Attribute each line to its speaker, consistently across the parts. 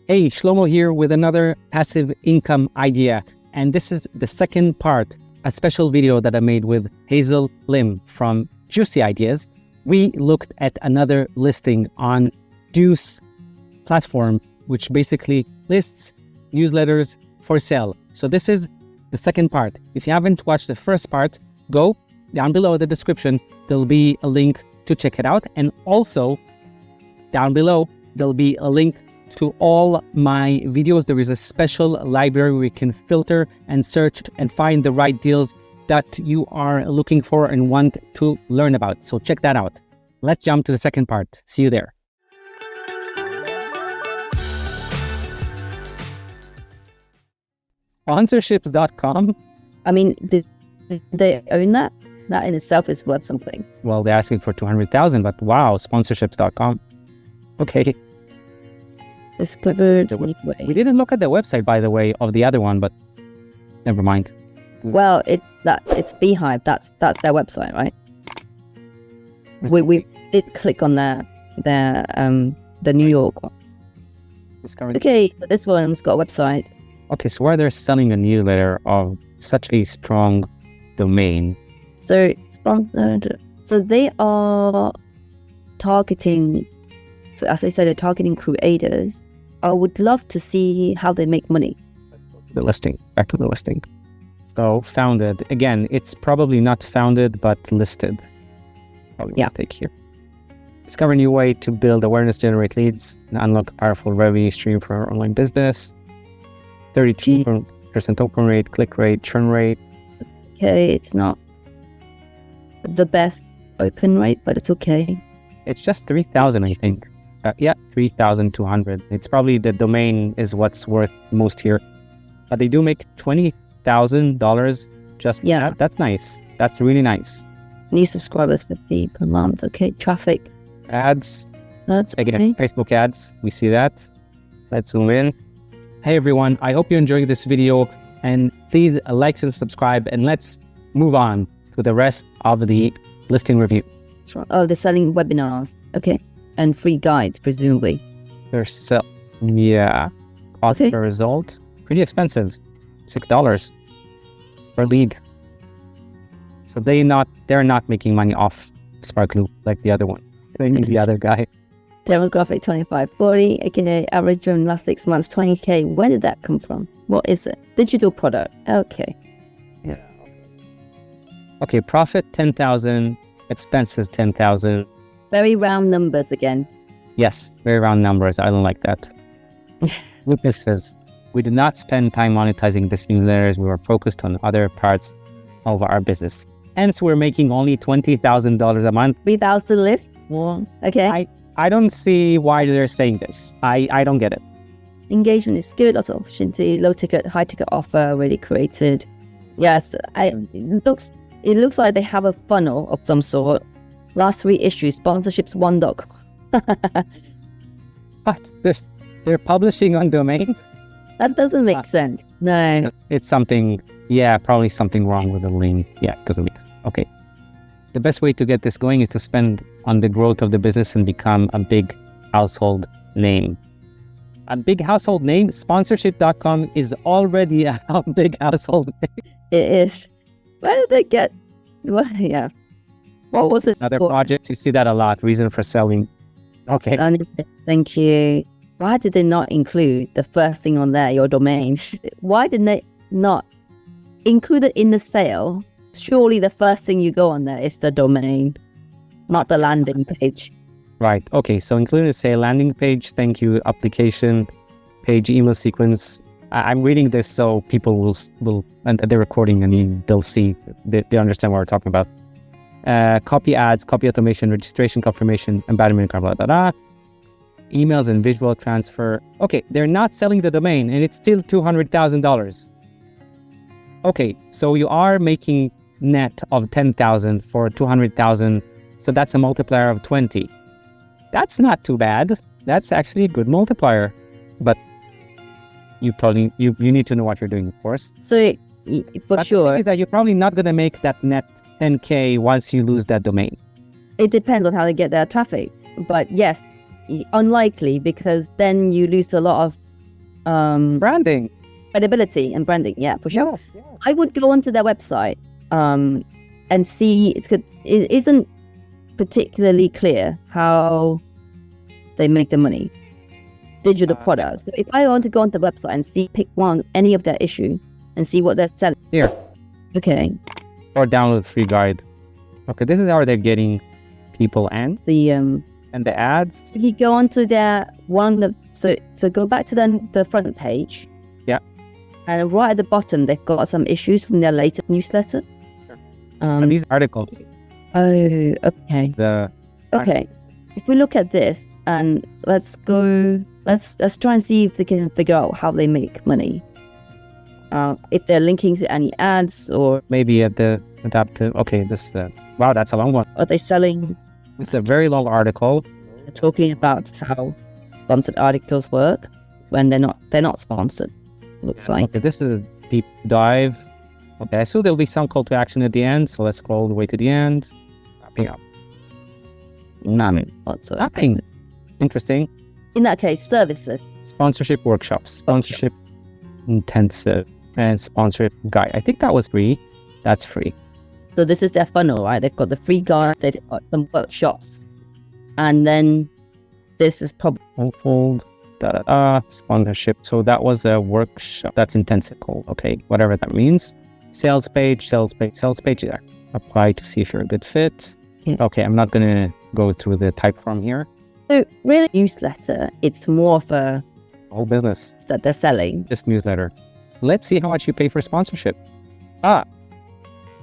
Speaker 1: Hey, Shlomo here with another passive income idea. And this is the second part, a special video that I made with Hazel Lim from Juicy Ideas. We looked at another listing on Deuce platform, which basically lists newsletters for sale. So this is the second part. If you haven't watched the first part, go down below in the description. There'll be a link to check it out. And also down below, there'll be a link to all my videos. There is a special library where you can filter and search and find the right deals that you are looking for and want to learn about. So check that out. Let's jump to the second part. See you there. Sponsorships.com.
Speaker 2: I mean, did they own that? That in itself is worth something.
Speaker 1: Well, they're asking for 200,000, but wow, sponsorships.com. Okay.
Speaker 2: Discovered.
Speaker 1: We didn't look at the website, by the way, of the other one, but never mind.
Speaker 2: Well, it's Beehive. That's their website, right? We did click on the New York one. Okay, so this one's got a website.
Speaker 1: Okay, so why they're selling a newsletter of such a strong domain?
Speaker 2: So they are targeting. So as I said, they're targeting creators. I would love to see how they make money.
Speaker 1: Let's go to the listing. Back to the listing. So founded. Again, it's probably not founded, but listed. Probably a mistake here. Discover a new way to build awareness, generate leads, and unlock a powerful revenue stream for our online business. 32% open rate, click rate, churn rate.
Speaker 2: It's okay. It's not the best open rate, but it's okay.
Speaker 1: It's just 3,000, I think. 3,200. It's probably the domain is what's worth most here. But they do make $20,000 just for that. That's nice. That's really nice.
Speaker 2: New subscribers, 50 per month. Okay, traffic.
Speaker 1: Ads.
Speaker 2: That's
Speaker 1: again,
Speaker 2: okay.
Speaker 1: Facebook ads. We see that. Let's zoom in. Hey everyone, I hope you're enjoying this video, and please like and subscribe, and let's move on to the rest of the listing review.
Speaker 2: Oh, they're selling webinars. Okay. And free guides, presumably.
Speaker 1: Cost per result. Pretty expensive. $6 per lead. So they're not making money off Sparkloop like the other one. The other guy.
Speaker 2: Demographic 25-40. Okay, average during the last 6 months, 20K. Where did that come from? What is it? Digital product. Okay.
Speaker 1: Yeah. Okay, profit 10,000. Expenses 10,000.
Speaker 2: Very round numbers again.
Speaker 1: Yes, very round numbers. I don't like that. Weaknesses. We did not spend time monetizing this newsletters. We were focused on other parts of our business. Hence, we're making only $20,000 a month.
Speaker 2: 3,000 list? Well, okay.
Speaker 1: I don't see why they're saying this. I don't get it.
Speaker 2: Engagement is good. Lots of opportunity. Low ticket, high ticket offer already created. Yes, it looks like they have a funnel of some sort. Last 3 issues, sponsorships1.com.
Speaker 1: What? They're publishing on domains?
Speaker 2: That doesn't make sense. No.
Speaker 1: It's something, probably something wrong with the link. Yeah, it doesn't make sense. Okay. The best way to get this going is to spend on the growth of the business and become a big household name. A big household name? Sponsorship.com is already a big household name.
Speaker 2: It is. Where did they get? Well, yeah. What was it?
Speaker 1: Another project. You see that a lot. Reason for selling. Okay.
Speaker 2: Thank you. Why did they not include the first thing on there, your domain? Why didn't they not include it in the sale? Surely the first thing you go on there is the domain, not the landing page.
Speaker 1: Right. Okay. So including the sale, landing page, thank you, application, page, email sequence. I'm reading this so people will and they're recording and they'll see, they understand what we're talking about. Copy ads, copy automation, registration confirmation, embodiment, blah, blah, blah. Emails and visual transfer. Okay, they're not selling the domain and it's still $200,000. Okay, so you are making net of 10,000 for 200,000. So that's a multiplier of 20. That's not too bad. That's actually a good multiplier. But you probably, you need to know what you're doing, of course.
Speaker 2: So for
Speaker 1: but
Speaker 2: sure.
Speaker 1: The thing is that you're probably not going to make that net 10K once you lose that domain.
Speaker 2: It depends on how they get their traffic. But yes, unlikely, because then you lose a lot of
Speaker 1: Branding.
Speaker 2: credibility and branding. Yeah, for sure.
Speaker 1: Yes.
Speaker 2: I would go onto their website and see it isn't particularly clear how they make the money. Digital products. So if I want to go onto the website and pick any of their issue and see what they're selling.
Speaker 1: Here.
Speaker 2: Okay.
Speaker 1: Or download free guide. Okay, this is how they're getting people and the ads.
Speaker 2: If you go onto their so go back to the front page.
Speaker 1: Yeah.
Speaker 2: And right at the bottom, they've got some issues from their latest newsletter.
Speaker 1: And these articles.
Speaker 2: Oh, okay. Okay. If we look at this and let's try and see if they can figure out how they make money. If they're linking to any ads or
Speaker 1: maybe at the adaptive. Okay, this wow, that's a long one.
Speaker 2: Are they selling?
Speaker 1: It's a very long article.
Speaker 2: They're talking about how sponsored articles work when they're not sponsored. Looks like.
Speaker 1: Okay, this is a deep dive. Okay, so there'll be some call to action at the end. So let's scroll all the way to the end. Wrapping up.
Speaker 2: None whatsoever.
Speaker 1: Nothing. Interesting.
Speaker 2: In that case, services.
Speaker 1: Sponsorship workshops, sponsorship intensive, and sponsorship guide. I think that was free. That's free.
Speaker 2: So this is their funnel, right? They've got the free guide, they've got some workshops. And then this is probably
Speaker 1: sponsorship. So that was a workshop. That's intensive call. Okay, whatever that means. Sales page there. Apply to see if you're a good fit.
Speaker 2: Yeah.
Speaker 1: Okay, I'm not gonna go through the type form here.
Speaker 2: So really newsletter, it's more of a
Speaker 1: Whole business.
Speaker 2: that they're selling.
Speaker 1: This newsletter. Let's see how much you pay for sponsorship.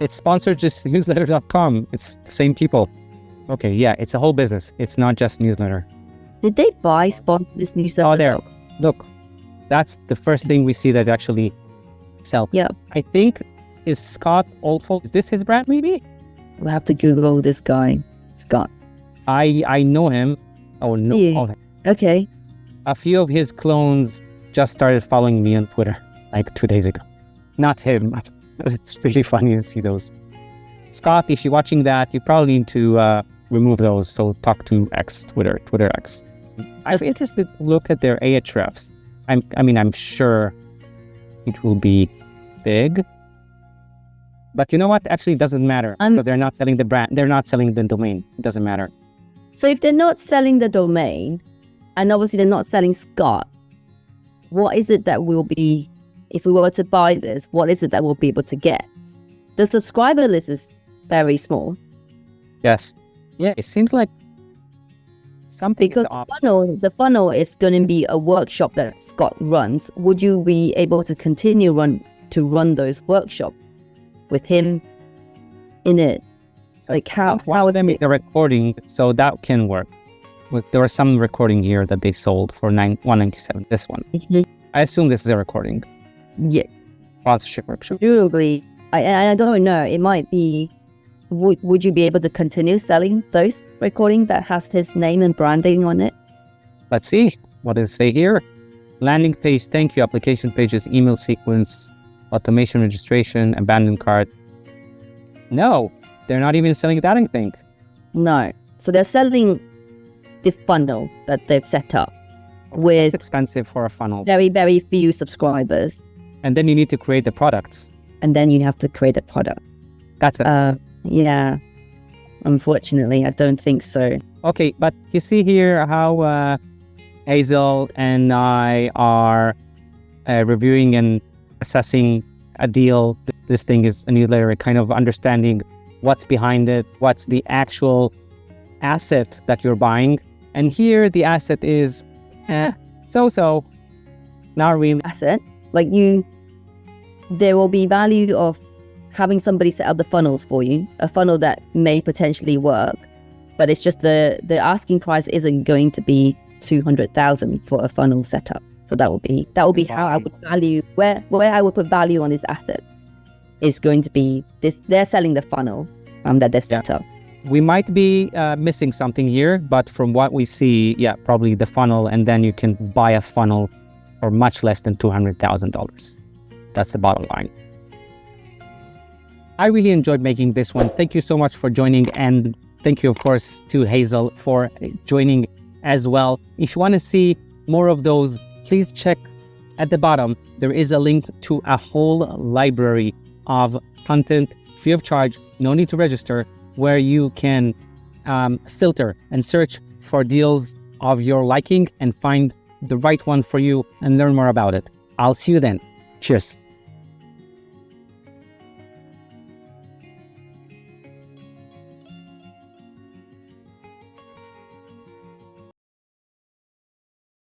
Speaker 1: It's sponsored just newsletter.com. It's the same people. Okay, yeah, it's a whole business. It's not just newsletter.
Speaker 2: Did they sponsor this newsletter?
Speaker 1: Oh, there. Look, that's the first thing we see that actually sell.
Speaker 2: Yeah.
Speaker 1: I think is Scott Oldfold. Is this his brand maybe?
Speaker 2: We'll have to Google this guy, Scott.
Speaker 1: I know him. Oh no.
Speaker 2: Yeah.
Speaker 1: Oh,
Speaker 2: Okay.
Speaker 1: a few of his clones just started following me on Twitter like 2 days ago. Not him. It's really funny to see those. Scott, if you're watching that, you probably need to remove those. So talk to Twitter X. I'm interested to look at their Ahrefs. I'm sure it will be big. But you know what? Actually, it doesn't matter. So they're not selling the brand. They're not selling the domain. It doesn't matter.
Speaker 2: So if they're not selling the domain, and obviously they're not selling Scott, what is it that will be, if we were to buy this, what is it that we'll be able to get? The subscriber list is very small.
Speaker 1: Yes. Yeah, it seems like something
Speaker 2: Because
Speaker 1: is off.
Speaker 2: the funnel is going to be a workshop that Scott runs. Would you be able to continue to run those workshops with him in it? Like how
Speaker 1: would they make the recording? So that can work. There was some recording here that they sold for $197. This one. I assume this is a recording.
Speaker 2: Yeah.
Speaker 1: Sponsorship workshop.
Speaker 2: Presumably, I don't know. It might be. Would you be able to continue selling those recordings that has his name and branding on it?
Speaker 1: Let's see. What does it say here? Landing page, thank you, application pages, email sequence, automation registration, abandoned cart. No, they're not even selling that, I think.
Speaker 2: No. So they're selling the funnel that they've set up with
Speaker 1: It's expensive for a funnel.
Speaker 2: very, very few subscribers.
Speaker 1: And then you need to create the products.
Speaker 2: And then you have to create a product.
Speaker 1: That's it.
Speaker 2: Yeah. Unfortunately, I don't think so.
Speaker 1: Okay, but you see here how Hazel and I are reviewing and assessing a deal. This thing is a newsletter, kind of understanding what's behind it, what's the actual asset that you're buying. And here the asset is so-so, not really.
Speaker 2: Asset, like there will be value of having somebody set up the funnels for you, a funnel that may potentially work, but it's just the asking price isn't going to be 200,000 for a funnel setup. So that will be how I would value where I would put value on this asset is going to be this. They're selling the funnel that they've set up.
Speaker 1: We might be missing something here, but from what we see, yeah, probably the funnel, and then you can buy a funnel for much less than $200,000. That's the bottom line. I really enjoyed making this one. Thank you so much for joining, and thank you, of course, to Hazel for joining as well. If you want to see more of those, please check at the bottom, there is a link to a whole library of content free of charge, no need to register, where you can filter and search for deals of your liking and find the right one for you and learn more about it. I'll see you then. Cheers.